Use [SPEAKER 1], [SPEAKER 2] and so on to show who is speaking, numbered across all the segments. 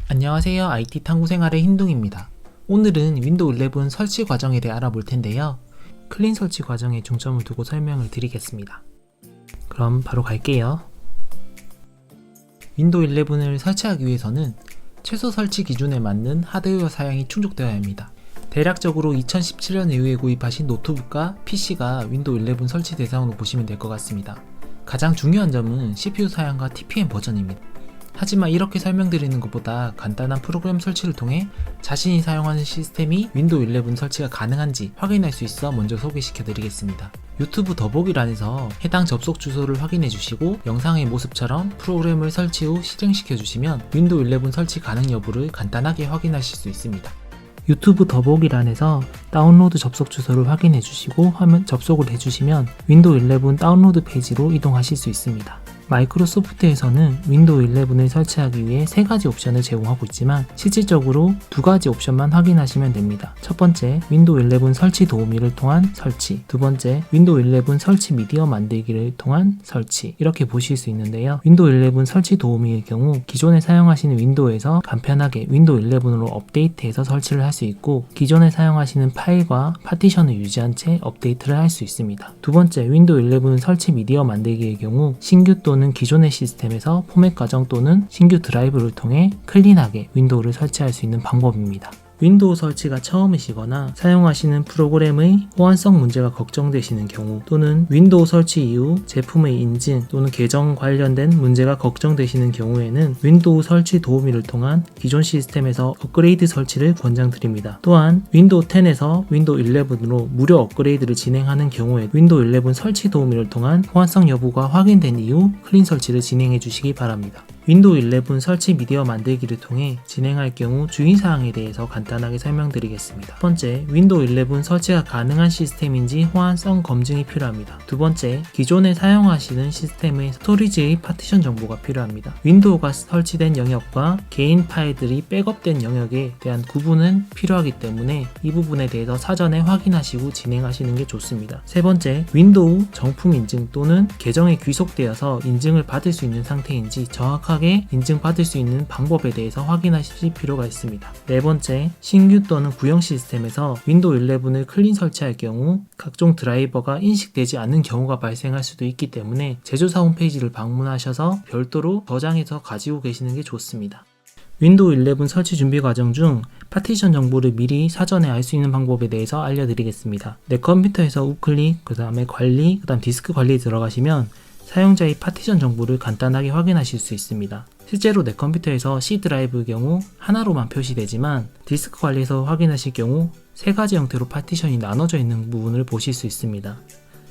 [SPEAKER 1] 안녕하세요. IT 탐구생활의 흰둥입니다. 오늘은 윈도우 11 설치 과정에 대해 알아볼 텐데요. 클린 설치 과정에 중점을 두고 설명을 드리겠습니다. 그럼 바로 갈게요. 윈도우 11을 설치하기 위해서는 최소 설치 기준에 맞는 하드웨어 사양이 충족되어야 합니다. 대략적으로 2017년 이후에 구입하신 노트북과 PC가 윈도우 11 설치 대상으로 보시면 될 것 같습니다. 가장 중요한 점은 CPU 사양과 TPM 버전입니다. 하지만 이렇게 설명드리는 것보다 간단한 프로그램 설치를 통해 자신이 사용하는 시스템이 윈도우 11 설치가 가능한지 확인할 수 있어 먼저 소개시켜 드리겠습니다. 유튜브 더보기란에서 해당 접속 주소를 확인해 주시고 영상의 모습처럼 프로그램을 설치 후 실행시켜 주시면 윈도우 11 설치 가능 여부를 간단하게 확인하실 수 있습니다. 유튜브 더보기란에서 다운로드 접속 주소를 확인해 주시고 화면 접속을 해주시면 윈도우 11 다운로드 페이지로 이동하실 수 있습니다. 마이크로소프트에서는 윈도우 11을 설치하기 위해 3가지 옵션을 제공하고 있지만 실질적으로 2가지 옵션만 확인하시면 됩니다. 첫 번째, 윈도우 11 설치 도우미를 통한 설치, 두 번째, 윈도우 11 설치 미디어 만들기를 통한 설치, 이렇게 보실 수 있는데요. 윈도우 11 설치 도우미의 경우 기존에 사용하시는 윈도우에서 간편하게 윈도우 11으로 업데이트해서 설치를 할 수 있고 기존에 사용하시는 파일과 파티션을 유지한 채 업데이트를 할 수 있습니다. 두 번째, 윈도우 11 설치 미디어 만들기의 경우 신규 또는 기존의 시스템에서 포맷 과정 또는 신규 드라이브를 통해 클린하게 윈도우를 설치할 수 있는 방법입니다. 윈도우 설치가 처음이시거나 사용하시는 프로그램의 호환성 문제가 걱정되시는 경우 또는 윈도우 설치 이후 제품의 인증 또는 계정 관련된 문제가 걱정되시는 경우에는 윈도우 설치 도우미를 통한 기존 시스템에서 업그레이드 설치를 권장드립니다. 또한 윈도우 10에서 윈도우 11으로 무료 업그레이드를 진행하는 경우에 윈도우 11 설치 도우미를 통한 호환성 여부가 확인된 이후 클린 설치를 진행해 주시기 바랍니다. 윈도우 11 설치 미디어 만들기를 통해 진행할 경우 주의사항에 대해서 간단하게 설명드리겠습니다. 첫 번째, 윈도우 11 설치가 가능한 시스템인지 호환성 검증이 필요합니다. 두 번째, 기존에 사용하시는 시스템의 스토리지의 파티션 정보가 필요합니다. 윈도우가 설치된 영역과 개인 파일들이 백업된 영역에 대한 구분은 필요하기 때문에 이 부분에 대해서 사전에 확인하시고 진행하시는 게 좋습니다. 세 번째, 윈도우 정품 인증 또는 계정에 귀속되어서 인증을 받을 수 있는 상태인지 정확하게 인증받을 수 있는 방법에 대해서 확인하실 필요가 있습니다. 네 번째, 신규 또는 구형 시스템에서 윈도우 11을 클린 설치할 경우 각종 드라이버가 인식되지 않는 경우가 발생할 수도 있기 때문에 제조사 홈페이지를 방문하셔서 별도로 저장해서 가지고 계시는 게 좋습니다. 윈도우 11 설치 준비 과정 중 파티션 정보를 미리 사전에 알 수 있는 방법에 대해서 알려드리겠습니다. 내 컴퓨터에서 우클릭, 그 다음에 관리, 그 다음 디스크 관리에 들어가시면 사용자의 파티션 정보를 간단하게 확인하실 수 있습니다. 실제로 내 컴퓨터에서 C 드라이브의 경우 하나로만 표시되지만 디스크 관리에서 확인하실 경우 3가지 형태로 파티션이 나눠져 있는 부분을 보실 수 있습니다.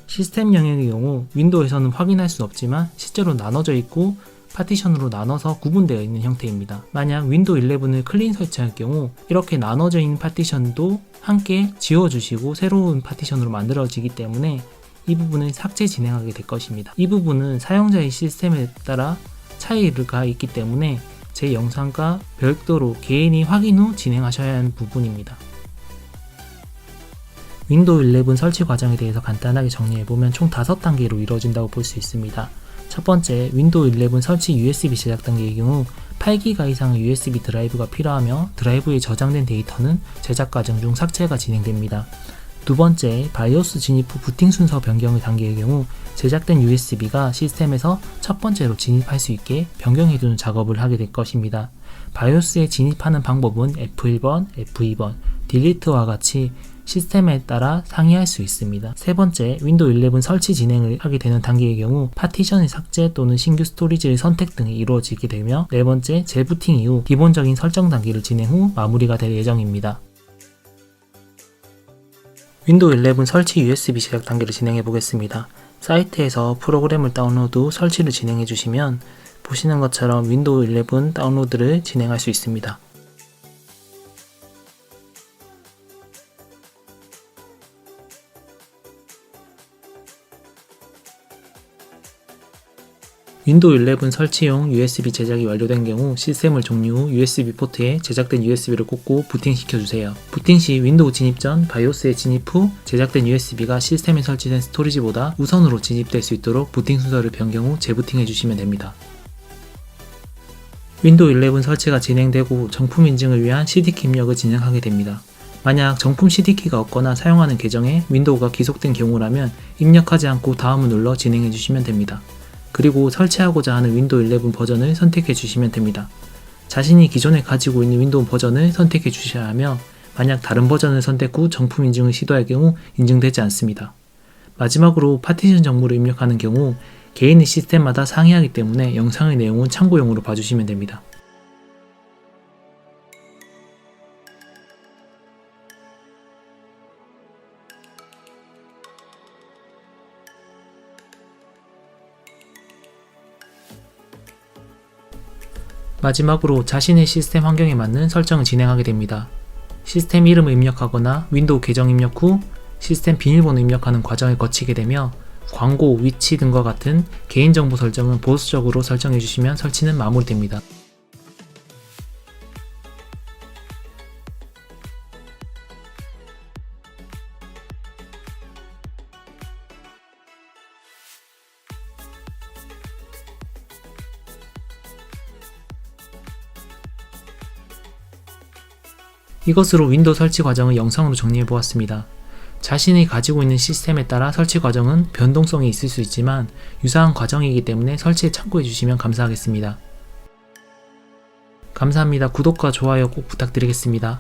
[SPEAKER 1] 시스템 영역의 경우 윈도우에서는 확인할 수 없지만 실제로 나눠져 있고 파티션으로 나눠서 구분되어 있는 형태입니다. 만약 윈도우 11을 클린 설치할 경우 이렇게 나눠져 있는 파티션도 함께 지워주시고 새로운 파티션으로 만들어지기 때문에 이 부분을 삭제 진행하게 될 것입니다. 이 부분은 사용자의 시스템에 따라 차이가 있기 때문에 제 영상과 별도로 개인이 확인 후 진행하셔야 하는 부분입니다. 윈도우 11 설치 과정에 대해서 간단하게 정리해보면 총 5단계로 이루어진다고 볼 수 있습니다. 첫 번째, 윈도우 11 설치 USB 제작 단계의 경우 8기가 이상의 USB 드라이브가 필요하며 드라이브에 저장된 데이터는 제작 과정 중 삭제가 진행됩니다. 두 번째, 바이오스 진입 후 부팅 순서 변경의 단계의 경우 제작된 USB가 시스템에서 첫 번째로 진입할 수 있게 변경해주는 작업을 하게 될 것입니다. 바이오스에 진입하는 방법은 F1번, F2번, 딜리트와 같이 시스템에 따라 상이할 수 있습니다. 세 번째, 윈도우 11 설치 진행을 하게 되는 단계의 경우 파티션의 삭제 또는 신규 스토리지의 선택 등이 이루어지게 되며 네 번째, 재부팅 이후 기본적인 설정 단계를 진행 후 마무리가 될 예정입니다. 윈도우 11 설치 USB 제작 단계를 진행해 보겠습니다. 사이트에서 프로그램을 다운로드 후 설치를 진행해 주시면 보시는 것처럼 윈도우 11 다운로드를 진행할 수 있습니다. 윈도우 11 설치용 USB 제작이 완료된 경우 시스템을 종료 후 USB 포트에 제작된 USB를 꽂고 부팅시켜주세요. 부팅 시 윈도우 진입 전 바이오스에 진입 후 제작된 USB가 시스템에 설치된 스토리지보다 우선으로 진입될 수 있도록 부팅 순서를 변경 후 재부팅해 주시면 됩니다. 윈도우 11 설치가 진행되고 정품 인증을 위한 CD키 입력을 진행하게 됩니다. 만약 정품 CD키가 없거나 사용하는 계정에 윈도우가 기속된 경우라면 입력하지 않고 다음을 눌러 진행해 주시면 됩니다. 그리고 설치하고자 하는 윈도우 11 버전을 선택해 주시면 됩니다. 자신이 기존에 가지고 있는 윈도우 버전을 선택해 주셔야 하며 만약 다른 버전을 선택 후 정품 인증을 시도할 경우 인증되지 않습니다. 마지막으로 파티션 정보를 입력하는 경우 개인의 시스템마다 상이하기 때문에 영상의 내용은 참고용으로 봐주시면 됩니다. 마지막으로 자신의 시스템 환경에 맞는 설정을 진행하게 됩니다. 시스템 이름을 입력하거나 윈도우 계정 입력 후 시스템 비밀번호 입력하는 과정을 거치게 되며 광고, 위치 등과 같은 개인정보 설정은 보수적으로 설정해 주시면 설치는 마무리됩니다. 이것으로 윈도우 설치 과정을 영상으로 정리해 보았습니다. 자신이 가지고 있는 시스템에 따라 설치 과정은 변동성이 있을 수 있지만 유사한 과정이기 때문에 설치에 참고해 주시면 감사하겠습니다. 감사합니다. 구독과 좋아요 꼭 부탁드리겠습니다.